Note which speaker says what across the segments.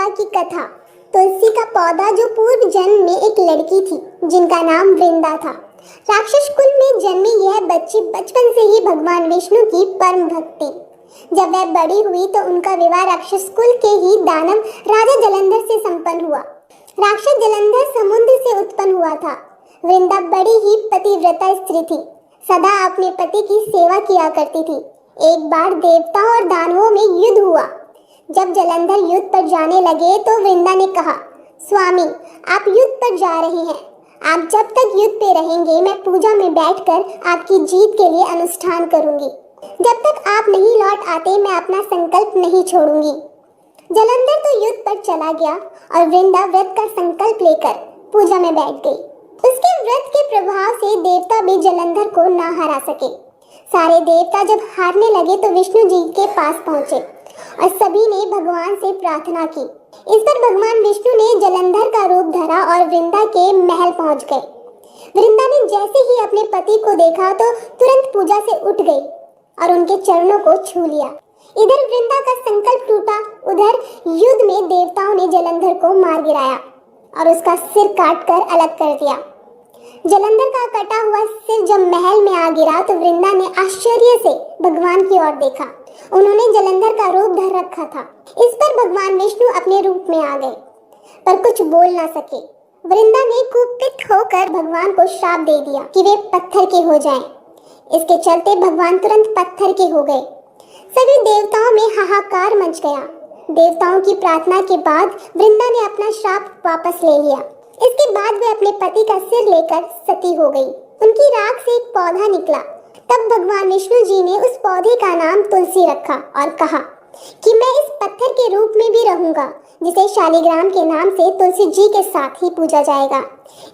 Speaker 1: विवाह की कथा। तुलसी का पौधा जो पूर्व जन्म में एक लड़की थी जिनका नाम वृंदा था। राक्षस कुल में जन्मी यह बच्ची बचपन से ही भगवान विष्णु की परम भक्त थी। जब वह बड़ी हुई तो उनका विवाह राक्षस कुल के ही दानव राजा जलंधर से संपन्न हुआ। राक्षस जलंधर समुद्र से उत्पन्न हुआ था। वृंदा बड़ी ही पतिव्रता स्त्री थी, सदा अपने पति की सेवा किया करती थी। एक बार देवताओं और दानवों में युद्ध हुआ। जब जलंधर युद्ध पर जाने लगे तो वृंदा ने कहा, स्वामी आप युद्ध पर जा रहे हैं, आप जब तक युद्ध पे रहेंगे मैं पूजा में बैठकर आपकी जीत के लिए अनुष्ठान करूंगी। जब तक आप नहीं लौट आते मैं अपना संकल्प नहीं छोड़ूंगी। जलंधर तो युद्ध पर चला गया और वृंदा व्रत का संकल्प लेकर पूजा में बैठ गई। उसके व्रत के प्रभाव से देवता भी जलंधर को ना हरा सके। सारे देवता जब हारने लगे तो विष्णु जी के पास पहुंचे और सभी ने भगवान से प्रार्थना की। इस पर भगवान विष्णु ने जलंधर का रूप धरा और वृंदा के महल पहुंच गए। वृंदा ने जैसे ही अपने पति को देखा तो तुरंत पूजा से उठ गई और उनके चरणों को छू लिया। इधर वृंदा का संकल्प टूटा, उधर युद्ध में देवताओं ने जलंधर को मार गिराया और उसका सिर काट कर अलग कर दिया। जलंधर का कटा हुआ सिर जब महल में आ गिरा तो वृंदा ने आश्चर्य से भगवान की ओर देखा। उन्होंने जलंधर का रूप धर रखा था। इस पर भगवान विष्णु अपने रूप में आ गए पर कुछ बोल ना सके। वृंदा ने कुपित होकर भगवान को श्राप दे दिया कि वे पत्थर के हो जाएं। इसके चलते भगवान तुरंत पत्थर के हो गए। सभी देवताओं में हाहाकार मच गया। देवताओं की प्रार्थना के बाद वृंदा ने अपना श्राप वापस ले लिया। इसके बाद वे अपने पति का सिर लेकर सती हो गई। उनकी राख से एक पौधा निकला। तब भगवान विष्णु जी ने उस पौधे का नाम तुलसी रखा और कहा कि मैं इस पत्थर के रूप में भी रहूंगा, जिसे शालिग्राम के नाम से तुलसी जी के साथ ही पूजा जाएगा।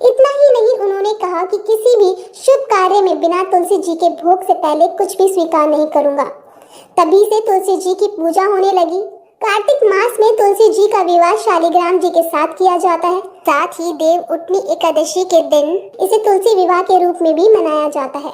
Speaker 1: इतना ही नहीं, उन्होंने कहा कि किसी भी शुभ कार्य में बिना तुलसी जी के भोग से पहले कुछ भी स्वीकार नहीं करूंगा। तभी से तुलसी जी की पूजा होने लगी। कार्तिक मास में तुलसी जी का विवाह शालिग्राम जी के साथ किया जाता है। साथ ही देव उठनी एकादशी के दिन इसे तुलसी विवाह के रूप में भी मनाया जाता है।